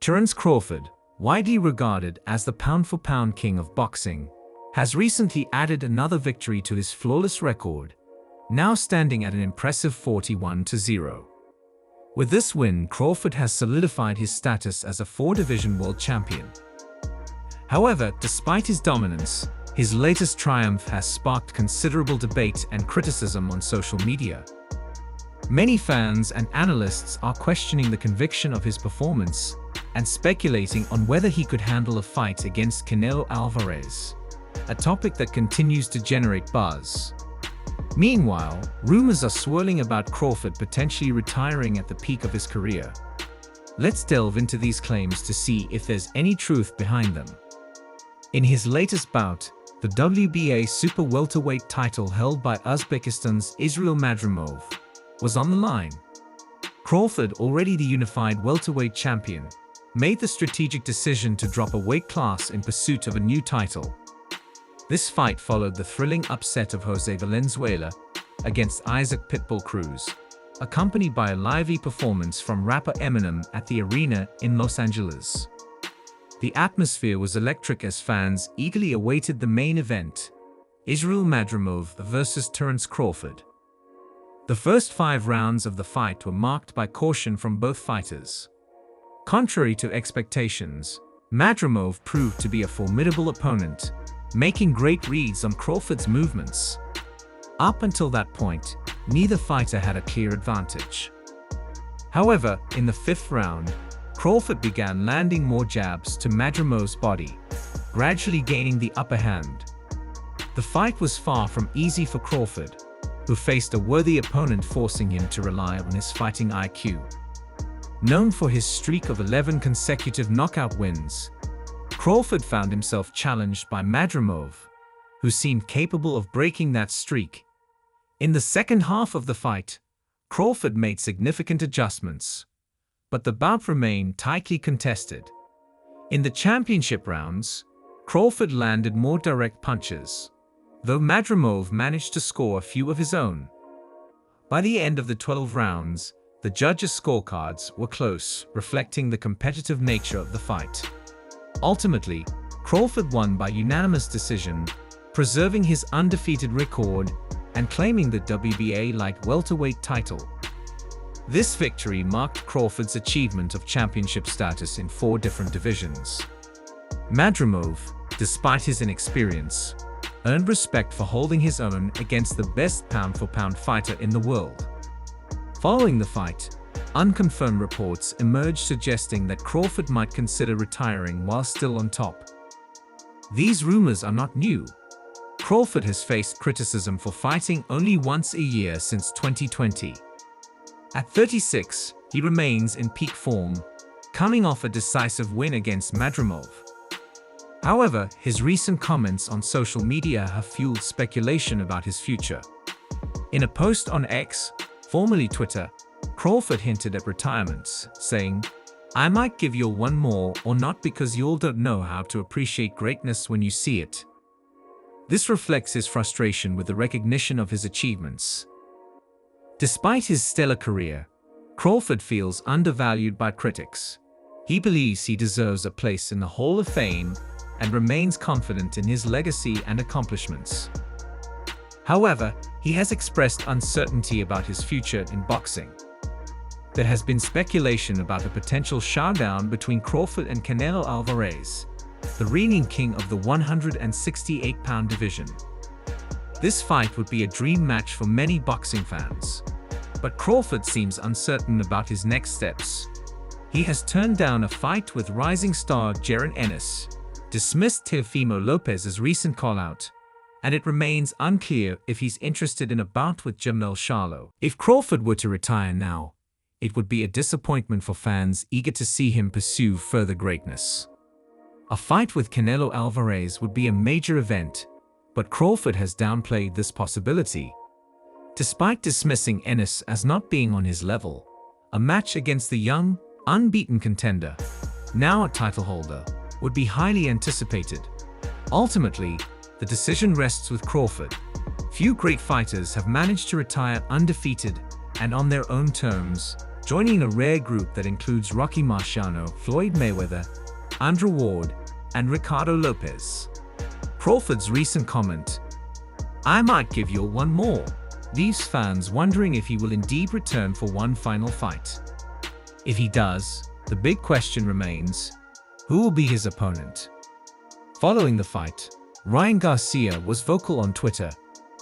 Terence Crawford, widely regarded as the pound-for-pound king of boxing, has recently added another victory to his flawless record, now standing at an impressive 41-0. With this win, Crawford has solidified his status as a four-division world champion. However, despite his dominance, his latest triumph has sparked considerable debate and criticism on social media. Many fans and analysts are questioning the conviction of his performance and speculating on whether he could handle a fight against Canelo Alvarez, a topic that continues to generate buzz. Meanwhile, rumors are swirling about Crawford potentially retiring at the peak of his career. Let's delve into these claims to see if there's any truth behind them. In his latest bout, the WBA super welterweight title held by Uzbekistan's Israil Madrimov was on the line. Crawford, already the unified welterweight champion, made the strategic decision to drop a weight class in pursuit of a new title. This fight followed the thrilling upset of Jose Valenzuela against Isaac Pitbull Cruz, accompanied by a lively performance from rapper Eminem at the arena in Los Angeles. The atmosphere was electric as fans eagerly awaited the main event, Israil Madrimov versus Terence Crawford. The first 5 rounds of the fight were marked by caution from both fighters. Contrary to expectations, Madrimov proved to be a formidable opponent, making great reads on Crawford's movements. Up until that point, neither fighter had a clear advantage. However, in the 5th round, Crawford began landing more jabs to Madrimov's body, gradually gaining the upper hand. The fight was far from easy for Crawford, who faced a worthy opponent forcing him to rely on his fighting IQ. Known for his streak of 11 consecutive knockout wins, Crawford found himself challenged by Madrimov, who seemed capable of breaking that streak. In the second half of the fight, Crawford made significant adjustments, but the bout remained tightly contested. In the championship rounds, Crawford landed more direct punches, though Madrimov managed to score a few of his own. By the end of the 12 rounds, the judges' scorecards were close, reflecting the competitive nature of the fight. Ultimately, Crawford won by unanimous decision, preserving his undefeated record and claiming the WBA light welterweight title. This victory marked Crawford's achievement of championship status in 4 different divisions. Madrimov, despite his inexperience, earned respect for holding his own against the best pound-for-pound fighter in the world. Following the fight, unconfirmed reports emerged suggesting that Crawford might consider retiring while still on top. These rumors are not new. Crawford has faced criticism for fighting only once a year since 2020. At 36, he remains in peak form, coming off a decisive win against Madrimov. However, his recent comments on social media have fueled speculation about his future. In a post on X, formerly Twitter, Crawford hinted at retirement, saying, "I might give you one more or not because you all don't know how to appreciate greatness when you see it." This reflects his frustration with the recognition of his achievements. Despite his stellar career, Crawford feels undervalued by critics. He believes he deserves a place in the Hall of Fame and remains confident in his legacy and accomplishments. However, he has expressed uncertainty about his future in boxing. There has been speculation about a potential showdown between Crawford and Canelo Alvarez, the reigning king of the 168-pound division. This fight would be a dream match for many boxing fans, but Crawford seems uncertain about his next steps. He has turned down a fight with rising star Jaron Ennis, dismissed Teofimo Lopez's recent call-out, and it remains unclear if he's interested in a bout with Jermell Charlo. If Crawford were to retire now, it would be a disappointment for fans eager to see him pursue further greatness. A fight with Canelo Alvarez would be a major event, but Crawford has downplayed this possibility. Despite dismissing Ennis as not being on his level, a match against the young, unbeaten contender, now a title holder, would be highly anticipated. Ultimately, the decision rests with Crawford. Few great fighters have managed to retire undefeated and on their own terms, joining a rare group that includes Rocky Marciano, Floyd Mayweather, Andre Ward, and Ricardo Lopez. Crawford's recent comment, "I might give you one more," leaves fans wondering if he will indeed return for one final fight. If he does, the big question remains, who will be his opponent? Following the fight, Ryan Garcia was vocal on Twitter,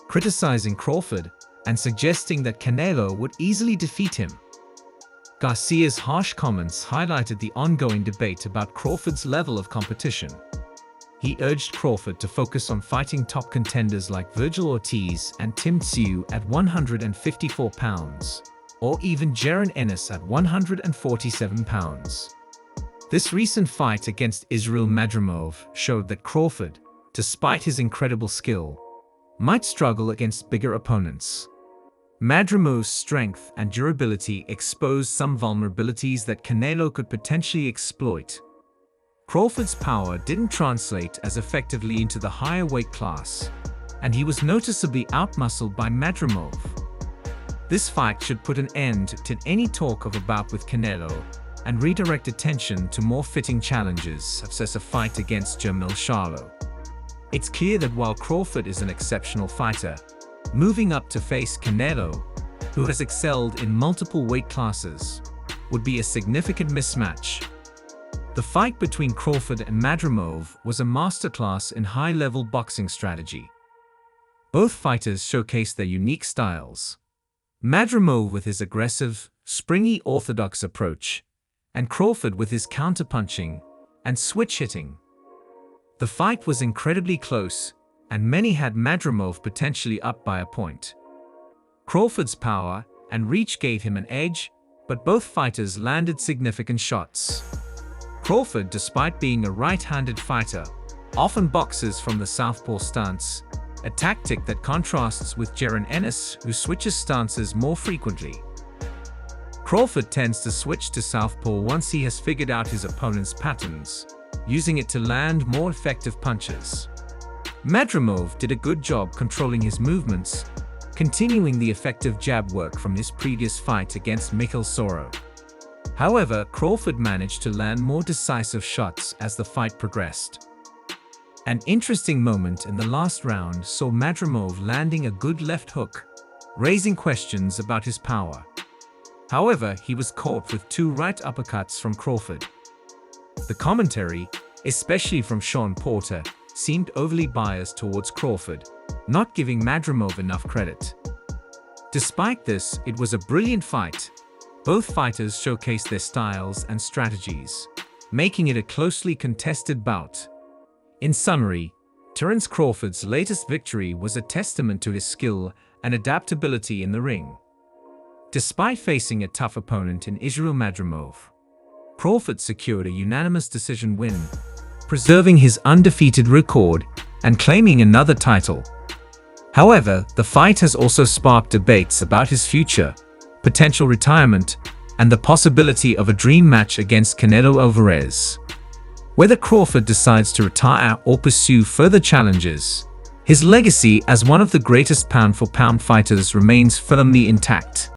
criticizing Crawford and suggesting that Canelo would easily defeat him. Garcia's harsh comments highlighted the ongoing debate about Crawford's level of competition. He urged Crawford to focus on fighting top contenders like Virgil Ortiz and Tim Tszyu at 154 pounds, or even Jaron Ennis at 147 pounds. This recent fight against Israil Madrimov showed that Crawford, despite his incredible skill, might struggle against bigger opponents. Madrimov's strength and durability exposed some vulnerabilities that Canelo could potentially exploit. Crawford's power didn't translate as effectively into the higher weight class, and he was noticeably outmuscled by Madrimov. This fight should put an end to any talk of a bout with Canelo and redirect attention to more fitting challenges, such as a fight against Jermell Charlo. It's clear that while Crawford is an exceptional fighter, moving up to face Canelo, who has excelled in multiple weight classes, would be a significant mismatch. The fight between Crawford and Madrimov was a masterclass in high-level boxing strategy. Both fighters showcased their unique styles. Madrimov with his aggressive, springy orthodox approach, and Crawford with his counterpunching and switch hitting. The fight was incredibly close, and many had Madrimov potentially up by a point. Crawford's power and reach gave him an edge, but both fighters landed significant shots. Crawford, despite being a right-handed fighter, often boxes from the southpaw stance, a tactic that contrasts with Jaron Ennis, who switches stances more frequently. Crawford tends to switch to southpaw once he has figured out his opponent's patterns, using it to land more effective punches. Madrimov did a good job controlling his movements, continuing the effective jab work from his previous fight against Mikhail Soro. However, Crawford managed to land more decisive shots as the fight progressed. An interesting moment in the last round saw Madrimov landing a good left hook, raising questions about his power. However, he was caught with two right uppercuts from Crawford. The commentary, especially from Sean Porter, seemed overly biased towards Crawford, not giving Madrimov enough credit. Despite this, it was a brilliant fight. Both fighters showcased their styles and strategies, making it a closely contested bout. In summary, Terence Crawford's latest victory was a testament to his skill and adaptability in the ring. Despite facing a tough opponent in Israil Madrimov, Crawford secured a unanimous decision win, preserving his undefeated record and claiming another title. However, the fight has also sparked debates about his future, potential retirement, and the possibility of a dream match against Canelo Alvarez. Whether Crawford decides to retire or pursue further challenges, his legacy as one of the greatest pound-for-pound fighters remains firmly intact.